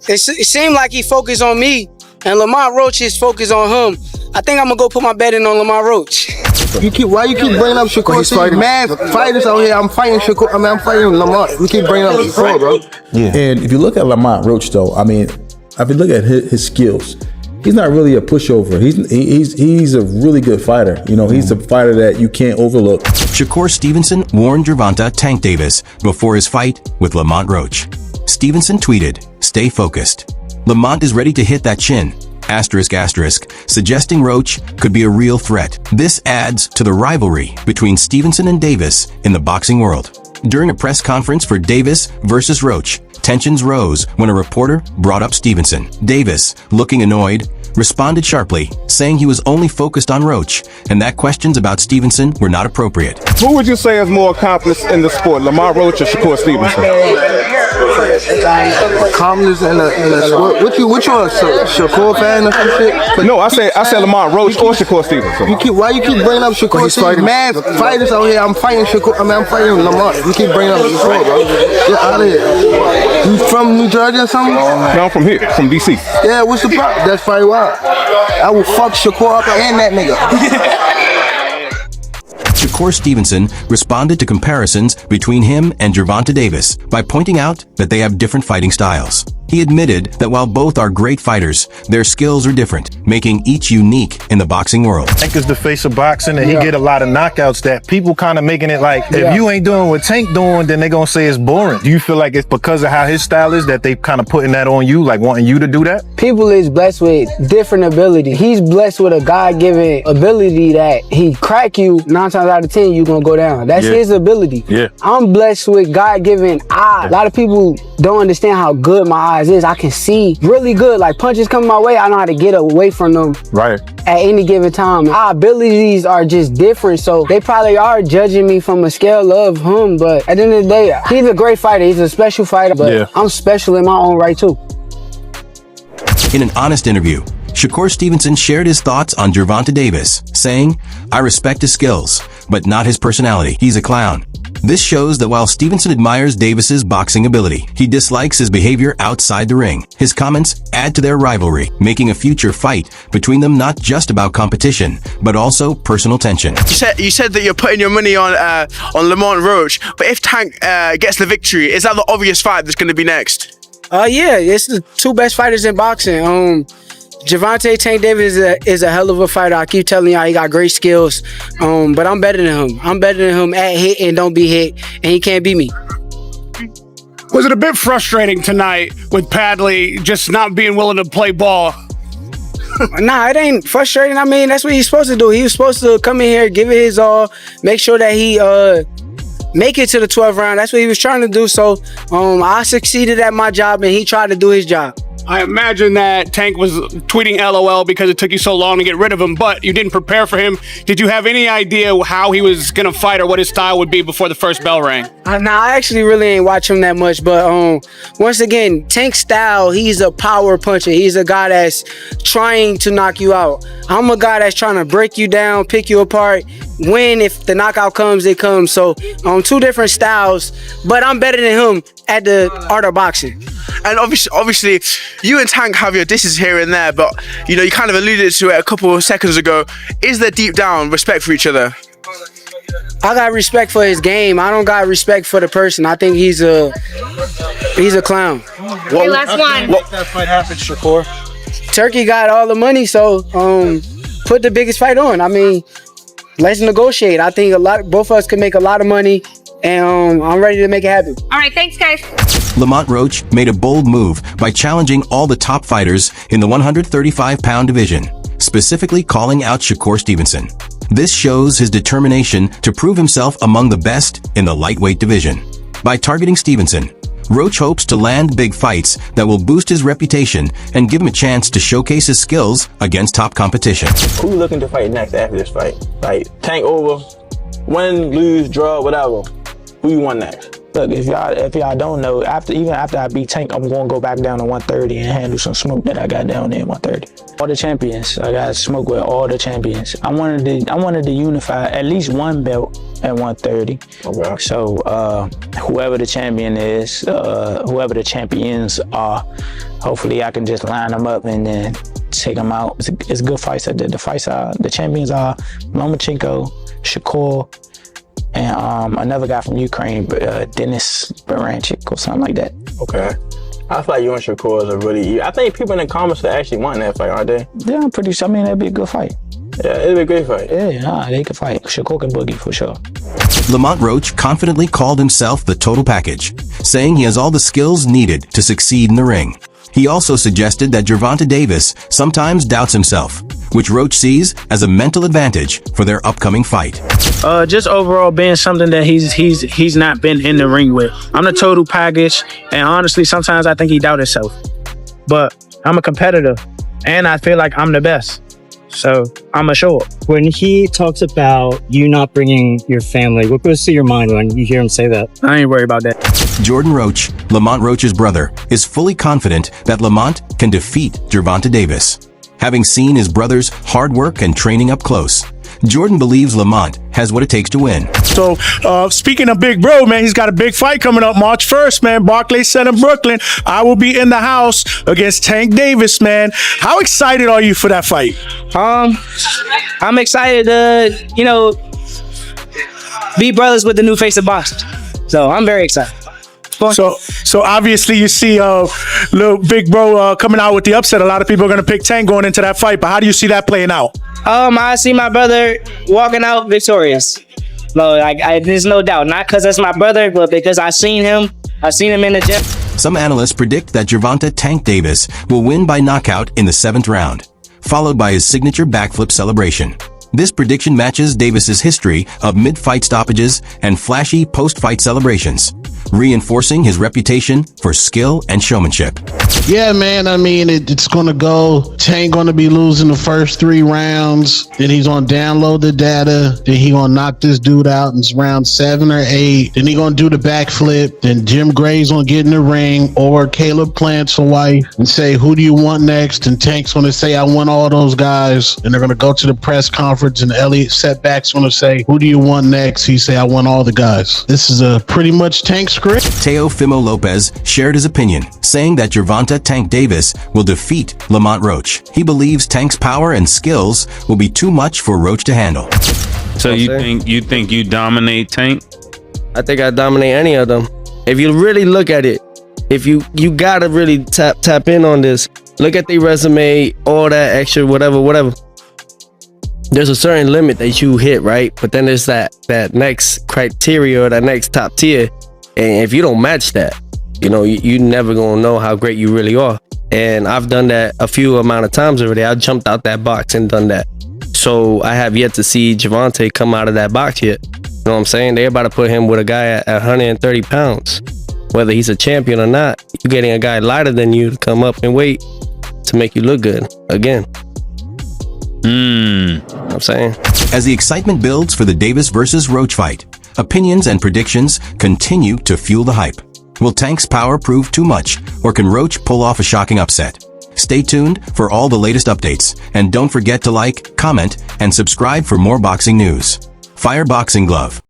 it seemed like he focused on me, and Lamont Roach is focused on him. I think I'm gonna go put my bet in on Lamont Roach. Why you keep bringing up Shakur? Stevenson? Mad fighters out here. I'm fighting Shakur. I'm fighting Lamont. You keep bringing up Shakur, bro. Yeah. And if you look at Lamont Roach, though, I mean, if you look at his skills, he's not really a pushover. He's a really good fighter. You know, he's a fighter that you can't overlook. Shakur Stevenson warned Gervonta "Tank" Davis before his fight with Lamont Roach. Stevenson tweeted, "Stay focused. Lamont is ready to hit that chin." Asterisk, asterisk, suggesting Roach could be a real threat. This adds to the rivalry between Stevenson and Davis in the boxing world. During a press conference for Davis versus Roach, tensions rose when a reporter brought up Stevenson. Davis, looking annoyed, responded sharply, saying he was only focused on Roach and that questions about Stevenson were not appropriate. Who would you say is more accomplished in the sport, Lamont Roach or Shakur Stevenson? Calmness in the sport. What you a Shakur fan or some shit? No, I said Lamont Roach or Shakur Stevenson. Why you keep bringing up Shakur? Stevenson? Mad fighters out here. I'm fighting Shakur. I'm fighting Lamont. You keep bringing up Shakur, bro. Get out of here. You from New Jersey or something? No, I'm from here, from DC. Yeah, what's the problem? That's probably why. I will fuck Shakur up and that nigga. Shakur Stevenson responded to comparisons between him and Gervonta Davis by pointing out that they have different fighting styles. He admitted that while both are great fighters, their skills are different, making each unique in the boxing world. Tank is the face of boxing, and he get a lot of knockouts that people kind of making it like, if you ain't doing what Tank doing, then they gonna say it's boring. Do you feel like it's because of how his style is that they kind of putting that on you, like wanting you to do that? People is blessed with different ability. He's blessed with a God-given ability that he crack you 9 times out of 10, you gonna go down. That's his ability. Yeah. I'm blessed with God-given eyes. A lot of people don't understand how good my eyes is. I can see really good. Like punches coming my way, I know how to get away from them at any given time. Our abilities are just different, so they probably are judging me from a scale of him, but at the end of the day, he's a great fighter. He's a special fighter, but I'm special in my own right too. In an honest interview, Shakur Stevenson shared his thoughts on Gervonta Davis, saying, "I respect his skills, but not his personality. He's a clown." This shows that while Stevenson admires Davis's boxing ability, he dislikes his behavior outside the ring. His comments add to their rivalry, making a future fight between them not just about competition, but also personal tension. You said that you're putting your money on Lamont Roach, but if Tank gets the victory, is that the obvious fight that's going to be next? Yeah, it's the two best fighters in boxing. Gervonta "Tank" Davis is a hell of a fighter. I keep telling y'all he got great skills, but I'm better than him. I'm better than him at hit and don't be hit, and he can't beat me. Was it a bit frustrating tonight with Padley just not being willing to play ball? Nah, it ain't frustrating. I mean, that's what he's supposed to do. He was supposed to come in here, give it his all, make sure that he make it to the 12th round. That's what he was trying to do. So I succeeded at my job, and he tried to do his job. I imagine that Tank was tweeting LOL because it took you so long to get rid of him, but you didn't prepare for him. Did you have any idea how he was going to fight or what his style would be before the first bell rang? I actually really ain't watch him that much, but once again, Tank's style, he's a power puncher. He's a guy that's trying to knock you out. I'm a guy that's trying to break you down, pick you apart, win. If the knockout comes, it comes. So two different styles, but I'm better than him at the art of boxing. And obviously, you and Tank have your disses here and there, but you kind of alluded to it a couple of seconds ago. Is there deep down respect for each other? I got respect for his game. I don't got respect for the person. I think he's a clown. Okay, last one. What that fight happened, Shakur? Turkey got all the money, so put the biggest fight on. I mean, let's negotiate. I think both of us could make a lot of money, and I'm ready to make it happen. All right, thanks, guys. Lamont Roach made a bold move by challenging all the top fighters in the 135-pound division, specifically calling out Shakur Stevenson. This shows his determination to prove himself among the best in the lightweight division. By targeting Stevenson, Roach hopes to land big fights that will boost his reputation and give him a chance to showcase his skills against top competition. Who looking to fight next after this fight? Like, Tank over, win, lose, draw, whatever. Who you want next? Look, if y'all don't know, even after I beat Tank, I'm gonna go back down to 130 and handle some smoke that I got down there at 130. All the champions, I got smoke with all the champions. I wanted to unify at least one belt at 130. Okay. So whoever the champion is, whoever the champions are, hopefully I can just line them up and then take them out. It's good fights. The champions are Lomachenko, Shakur, and another guy from Ukraine, Denis Baranchik or something like that. Okay. I feel like you and Shakur is a really... I think people in the comments are actually wanting that fight, aren't they? Yeah, I'm pretty sure. I mean, that'd be a good fight. Yeah, it'd be a great fight. Yeah, they can fight. Shakur can boogie for sure. Lamont Roach confidently called himself the total package, saying he has all the skills needed to succeed in the ring. He also suggested that Gervonta Davis sometimes doubts himself, which Roach sees as a mental advantage for their upcoming fight. Just overall being something that he's not been in the ring with. I'm the total package, and honestly, sometimes I think he doubts himself. But I'm a competitor, and I feel like I'm the best. So I'm a show up. When he talks about you not bringing your family, what goes through your mind when you hear him say that? I ain't worried about that. Jordan Roach, Lamont Roach's brother, is fully confident that Lamont can defeat Gervonta Davis. Having seen his brother's hard work and training up close, Jordan believes Lamont has what it takes to win. So, speaking of Big Bro, man, he's got a big fight coming up March 1st, man. Barclays Center, Brooklyn. I will be in the house against Tank Davis, man. How excited are you for that fight? I'm excited to, be brothers with the new face of boxing. So I'm very excited. So obviously you see little Big Bro coming out with the upset. A lot of people are going to pick Tank going into that fight, but how do you see that playing out? I see my brother walking out victorious. No, there's no doubt. Not because that's my brother, but because I seen him in the gym. Some analysts predict that Gervonta Tank Davis will win by knockout in the 7th round, followed by his signature backflip celebration. This prediction matches Davis's history of mid-fight stoppages and flashy post-fight celebrations, reinforcing his reputation for skill and showmanship. Yeah, man, I mean, it's going to go. Tank going to be losing the first 3 rounds. Then he's going to download the data. Then he going to knock this dude out in round 7 or 8. Then he going to do the backflip. Then Jim Gray's going to get in the ring, or Caleb Plant's wife, and say, who do you want next? And Tank's going to say, I want all those guys. And they're going to go to the press conference, and Elliot Setback's going to say, who do you want next? He say, I want all the guys. This is a pretty much Tank script. Teofimo Lopez shared his opinion, saying that Gervonta Tank Davis will defeat Lamont Roach. He believes Tank's power and skills will be too much for Roach to handle. So you think you dominate Tank? I think I dominate any of them. If you really look at it, if you gotta really tap in on this. Look at the resume, all that extra, whatever. There's a certain limit that you hit, right? But then there's that next criteria, or that next top tier. And if you don't match that, you never gonna know how great you really are. And I've done that a few amount of times already. I jumped out that box and done that. So I have yet to see Gervonta come out of that box yet. You know what I'm saying? They're about to put him with a guy at 130 pounds. Whether he's a champion or not, you're getting a guy lighter than you to come up and weight to make you look good again. You know what I'm saying? As the excitement builds for the Davis versus Roach fight, opinions and predictions continue to fuel the hype. Will Tank's power prove too much, or can Roach pull off a shocking upset? Stay tuned for all the latest updates, and don't forget to like, comment, and subscribe for more boxing news. Fire Boxing Glove.